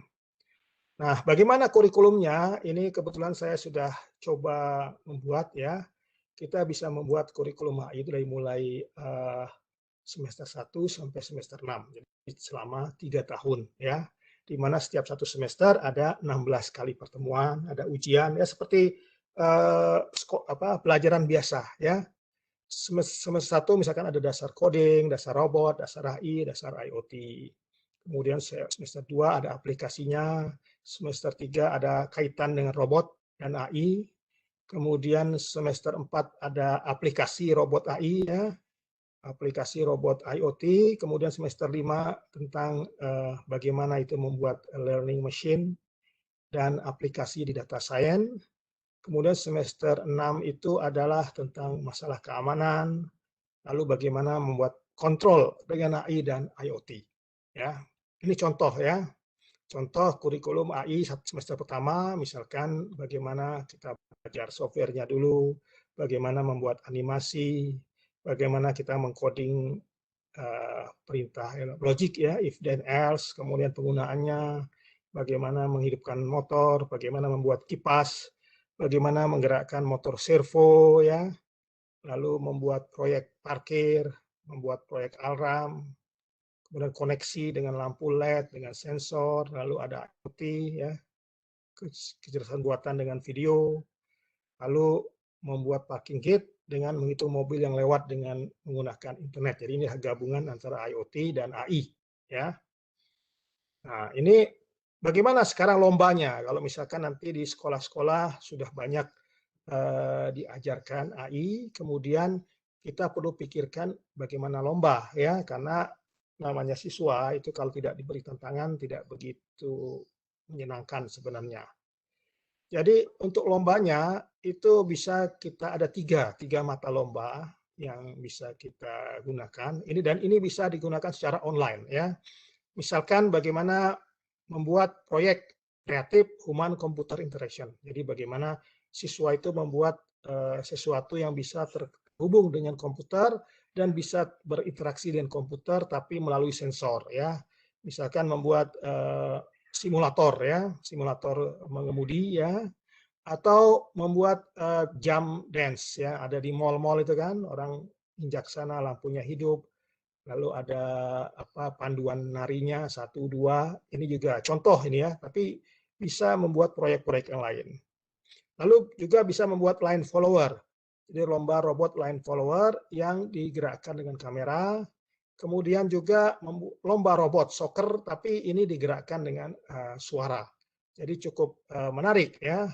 Nah, bagaimana kurikulumnya? Ini kebetulan saya sudah coba membuat ya. Kita bisa membuat kurikulum HI itu dari mulai semester 1 sampai semester 6. Jadi selama 3 tahun ya. Di mana setiap satu semester ada 16 kali pertemuan, ada ujian ya seperti pelajaran biasa ya. Semester 1 misalkan ada dasar coding, dasar robot, dasar AI, dasar IoT. Kemudian semester 2 ada aplikasinya, semester 3 ada kaitan dengan robot dan AI. Kemudian semester 4 ada aplikasi robot AI ya, aplikasi robot IoT. Kemudian semester 5 tentang bagaimana itu membuat learning machine dan aplikasi di data science. Kemudian semester 6 itu adalah tentang masalah keamanan, lalu bagaimana membuat kontrol dengan AI dan IoT. Ya, ini contoh ya. Contoh kurikulum AI semester pertama, misalkan bagaimana kita belajar softwarenya dulu, bagaimana membuat animasi, bagaimana kita mengcoding perintah logik ya, if then else, kemudian penggunaannya, bagaimana menghidupkan motor, bagaimana membuat kipas, bagaimana menggerakkan motor servo ya, lalu membuat proyek parkir, membuat proyek alarm, kemudian koneksi dengan lampu LED, dengan sensor, lalu ada IoT, ya, kecerdasan buatan dengan video, lalu membuat parking gate dengan menghitung mobil yang lewat dengan menggunakan internet. Jadi ini gabungan antara IoT dan AI. Ya. Nah, ini bagaimana sekarang lombanya? Kalau misalkan nanti di sekolah-sekolah sudah banyak diajarkan AI, kemudian kita perlu pikirkan bagaimana lomba ya, karena namanya siswa itu kalau tidak diberi tantangan tidak begitu menyenangkan sebenarnya. Jadi untuk lombanya itu bisa kita ada tiga mata lomba yang bisa kita gunakan. Ini bisa digunakan secara online ya. Misalkan bagaimana membuat proyek kreatif human computer interaction. Jadi bagaimana siswa itu membuat sesuatu yang bisa terhubung dengan komputer dan bisa berinteraksi dengan komputer tapi melalui sensor ya. Misalkan membuat simulator ya, simulator mengemudi ya, atau membuat jump dance ya, ada di mall-mall itu kan, orang injak sana lampunya hidup, lalu ada panduan narinya 1, 2, ini juga contoh ini ya, tapi bisa membuat proyek-proyek yang lain. Lalu juga bisa membuat line follower, jadi lomba robot line follower yang digerakkan dengan kamera, kemudian juga lomba robot soccer, tapi ini digerakkan dengan suara. Jadi cukup menarik ya,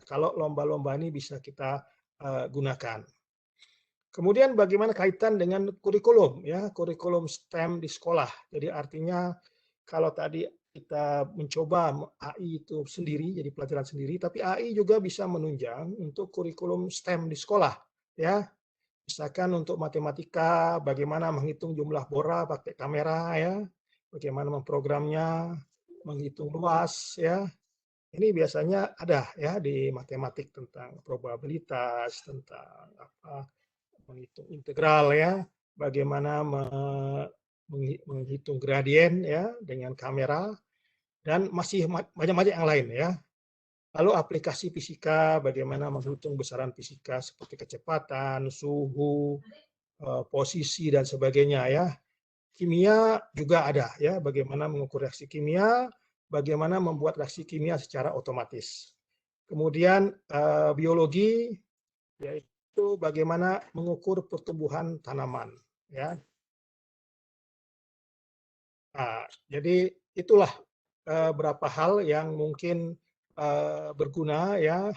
kalau lomba-lomba ini bisa kita gunakan. Kemudian bagaimana kaitan dengan kurikulum ya, kurikulum STEM di sekolah. Jadi artinya kalau tadi kita mencoba AI itu sendiri jadi pelajaran sendiri, tapi AI juga bisa menunjang untuk kurikulum STEM di sekolah ya. Misalkan untuk matematika bagaimana menghitung jumlah bora pakai kamera ya, bagaimana memprogramnya, menghitung luas ya. Ini biasanya ada ya di matematik tentang probabilitas, tentang menghitung integral ya, bagaimana menghitung gradien ya dengan kamera, dan masih banyak-banyak yang lain ya. Lalu aplikasi fisika, bagaimana menghitung besaran fisika seperti kecepatan, suhu, posisi dan sebagainya ya. Kimia juga ada ya, bagaimana mengukur reaksi kimia, bagaimana membuat reaksi kimia secara otomatis. Kemudian biologi yaitu bagaimana mengukur pertumbuhan tanaman ya. Nah, jadi itulah beberapa hal yang mungkin berguna ya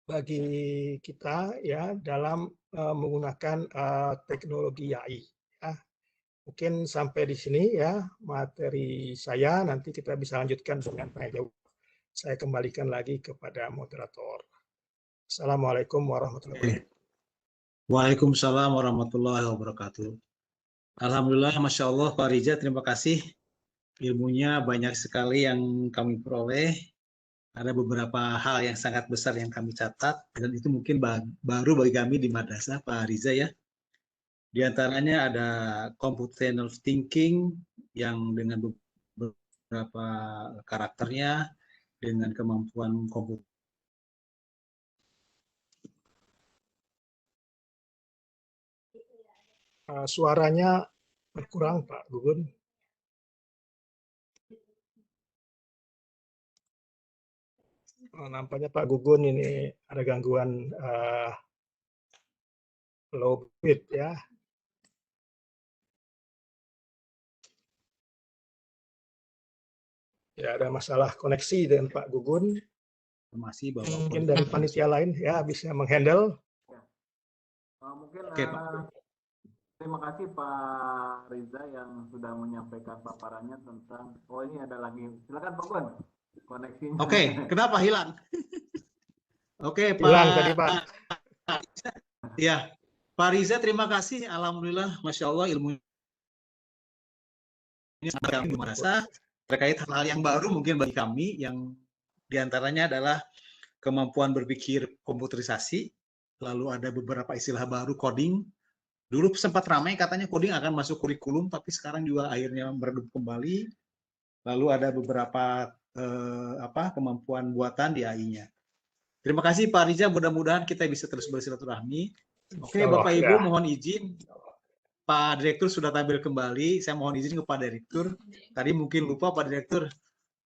bagi kita ya dalam menggunakan teknologi AI. Ya. Mungkin sampai di sini ya materi saya, nanti kita bisa lanjutkan dengan tanya jawab. Saya kembalikan lagi kepada moderator. Assalamualaikum warahmatullahi wabarakatuh. Waalaikumsalam warahmatullahi wabarakatuh. Alhamdulillah, Masya Allah, Pak Riza, terima kasih. Ilmunya banyak sekali yang kami peroleh. Ada beberapa hal yang sangat besar yang kami catat, dan itu mungkin baru bagi kami di madrasah, Pak Riza ya. Di antaranya ada computational thinking yang dengan beberapa karakternya, dengan kemampuan komputer. Suaranya berkurang, Pak Gugun. Nampaknya Pak Gugun ini ada gangguan low bit ya. Ya, ada masalah koneksi dengan Pak Gugun. Informasi bahwa Mungkin dari panitia lain ya bisa menghandle. Mungkin Oke, Pak. terima kasih Pak Riza yang sudah menyampaikan paparannya tentang, oh ini ada lagi, silakan Pak Gun, koneksinya. Oke, kenapa hilang? Oke, Hilang Pak. tadi Pak. Ya, Pak Riza, terima kasih. Alhamdulillah, Masya Allah, ilmu ini sangat kami merasa terkait hal-hal yang baru mungkin bagi kami, yang diantaranya adalah kemampuan berpikir komputerisasi, lalu ada beberapa istilah baru, coding. Dulu sempat ramai katanya coding akan masuk kurikulum, tapi sekarang juga akhirnya meredup kembali. Lalu ada beberapa kemampuan buatan di AI-nya. Terima kasih Pak Riza, mudah-mudahan kita bisa terus bersilaturahmi. Oke, Bapak Ibu, Ya. mohon izin. Pak Direktur sudah tampil kembali. Saya mohon izin ke Pak Direktur. Tadi mungkin lupa Pak Direktur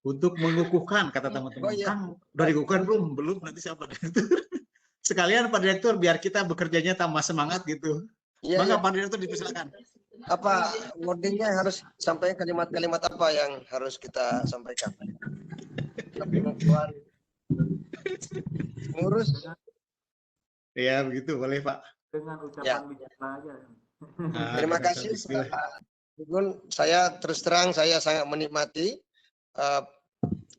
untuk mengukuhkan, kata teman-teman. Oh, iya. Kang, udah dikukuhkan belum? Belum, nanti siapa Pak Direktur. Sekalian Pak Direktur, biar kita bekerjanya tambah semangat gitu. Iya, Maka iya. Pak Direktur dipersilakan. Apa wordingnya harus sampai kalimat-kalimat apa yang harus kita sampaikan? Kemampuan ngurus. Ya, begitu. Boleh, Pak. Dengan ucapan Ya. bicara aja. Nah, Terima dengan kasih. bismillah. Pak Gun, saya terus terang saya sangat menikmati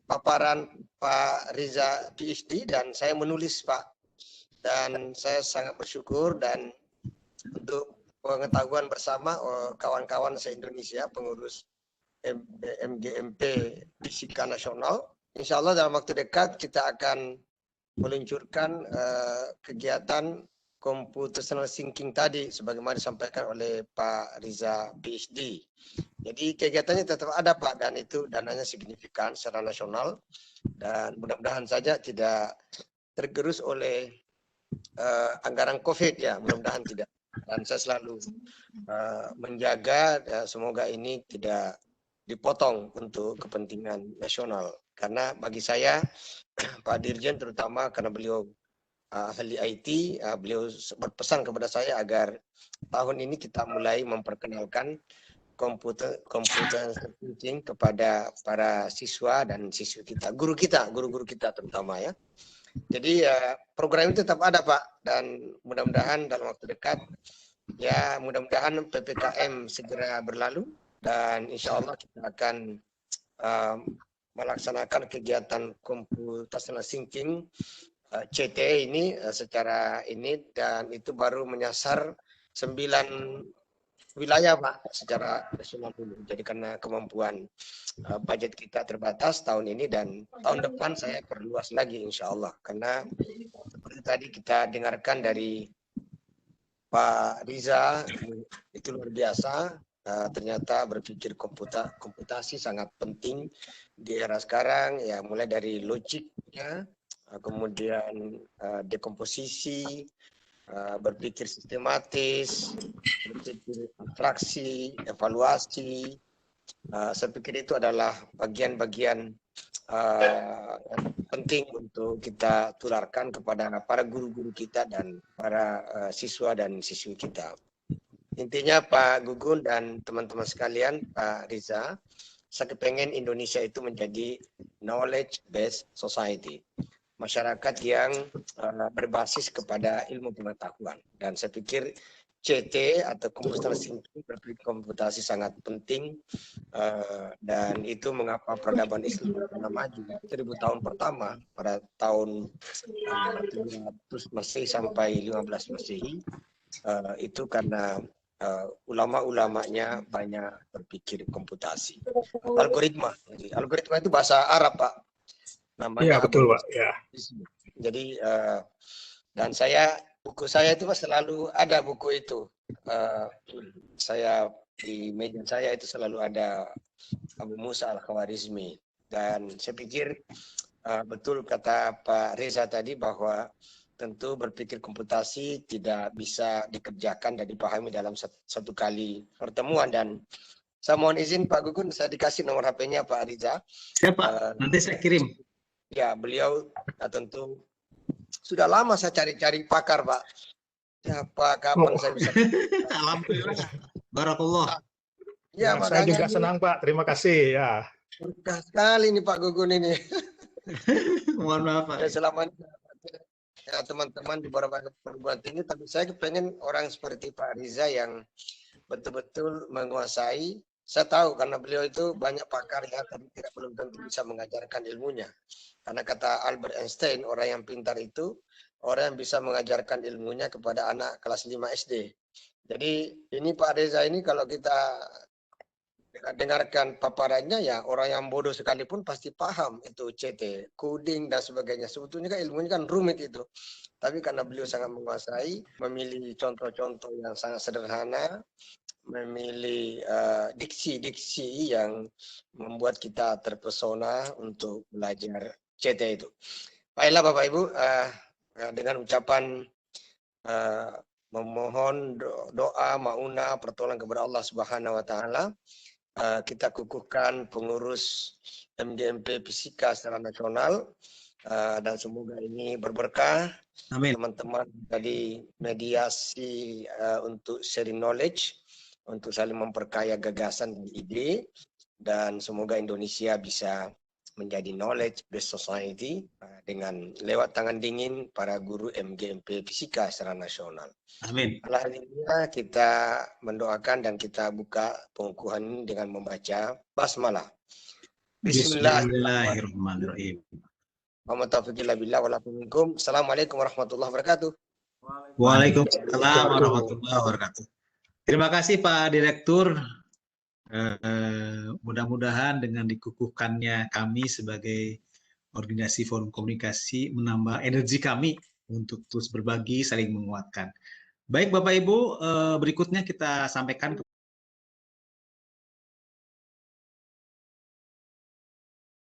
paparan Pak Riza PhD dan saya menulis Pak, dan saya sangat bersyukur dan untuk pengetahuan bersama kawan-kawan se-Indonesia pengurus MGMP Fisika Nasional. Insya Allah dalam waktu dekat kita akan meluncurkan kegiatan computational thinking tadi sebagaimana disampaikan oleh Pak Riza PhD. Jadi kegiatannya tetap ada Pak, dan itu dananya signifikan secara nasional dan mudah-mudahan saja tidak tergerus oleh anggaran COVID ya, mudah-mudahan tidak. Dan saya selalu menjaga semoga ini tidak dipotong untuk kepentingan nasional. Karena bagi saya Pak Dirjen terutama karena beliau ahli IT, beliau berpesan kepada saya agar tahun ini kita mulai memperkenalkan komputer thinking kepada para siswa dan siswi kita, guru kita terutama ya. Jadi program itu tetap ada Pak, dan mudah-mudahan dalam waktu dekat ya, mudah-mudahan PPKM segera berlalu dan insya Allah kita akan melaksanakan kegiatan computational thinking CT ini secara ini, dan itu baru menyasar 9 wilayah Pak secara nasional dulu. Jadi karena kemampuan budget kita terbatas tahun ini, dan tahun depan saya perluas lagi insya Allah. Karena seperti tadi kita dengarkan dari Pak Riza, itu luar biasa. Ternyata berpikir komputasi sangat penting di era sekarang ya, mulai dari logiknya, kemudian dekomposisi, berpikir sistematis, berpikir abstraksi, evaluasi. Saya pikir itu adalah bagian-bagian penting untuk kita tularkan kepada para guru-guru kita dan para siswa dan siswi kita. Intinya Pak Gugun dan teman-teman sekalian, Pak Riza, saya kepengen Indonesia itu menjadi knowledge-based society. Masyarakat yang berbasis kepada ilmu pengetahuan. Dan saya pikir CT atau computational thinking, berpikir komputasi sangat penting, dan itu mengapa peradaban Islam pernah maju 1000 tahun pertama pada tahun 300 Masehi sampai 15 Masehi, itu karena ulama-ulamanya banyak berpikir komputasi. Algoritma. Jadi, algoritma itu bahasa Arab Pak. Namanya Iya betul Pak. Ya. Jadi dan saya buku saya itu Pak, selalu ada buku itu. Saya di meja saya itu selalu ada Abu Musa Al-Khawarizmi, dan saya pikir betul kata Pak Reza tadi bahwa tentu berpikir komputasi tidak bisa dikerjakan dan dipahami dalam satu kali pertemuan. Dan saya mohon izin Pak Gugun, saya dikasih nomor HP-nya Pak Riza. Siapa? Nanti saya kirim. Ya, beliau tentu sudah lama saya cari-cari pakar Pak. Siapa, kapan saya bisa. Alhamdulillah. Barakallah. Ya, saya juga senang Pak, terima kasih ya. Berkah sekali nih Pak Gugun ini. Mohon maaf Pak. Ya, selama ini ya, teman-teman di beberapa perguruan tinggi, tapi saya kepengen orang seperti Pak Riza yang betul-betul menguasai. Saya tahu karena beliau itu banyak pakar ya, tapi belum tentu bisa mengajarkan ilmunya. Karena kata Albert Einstein, orang yang pintar itu orang yang bisa mengajarkan ilmunya kepada anak kelas 5 SD. Jadi ini Pak Reza ini kalau kita dengarkan paparannya, ya orang yang bodoh sekalipun pasti paham itu CT, coding dan sebagainya. Sebetulnya kan ilmunya kan rumit itu. Tapi karena beliau sangat menguasai, memilih contoh-contoh yang sangat sederhana, memilih diksi-diksi yang membuat kita terpesona untuk belajar CT itu. Baiklah Bapak Ibu, dengan ucapan memohon doa, mauna, pertolongan kepada Allah Subhanahu wa Ta'ala, kita kukuhkan pengurus MGMP Fisika secara nasional, dan semoga ini berberkah. Amin. Teman-teman tadi mediasi untuk sharing knowledge, untuk saling memperkaya gagasan dan ide, dan semoga Indonesia bisa menjadi knowledge based society dengan lewat tangan dingin para guru MGMP Fisika secara nasional. Amin. Alhamdulillah, kita mendoakan dan kita buka pengukuhan ini dengan membaca basmalah. Bismillahirrahmanirrahim. Assalamualaikum warahmatullahi wabarakatuh. Waalaikumsalam warahmatullahi wabarakatuh. Terima kasih Pak Direktur. Mudah-mudahan dengan dikukuhkannya kami sebagai organisasi forum komunikasi menambah energi kami untuk terus berbagi, saling menguatkan. Baik Bapak Ibu, berikutnya kita sampaikan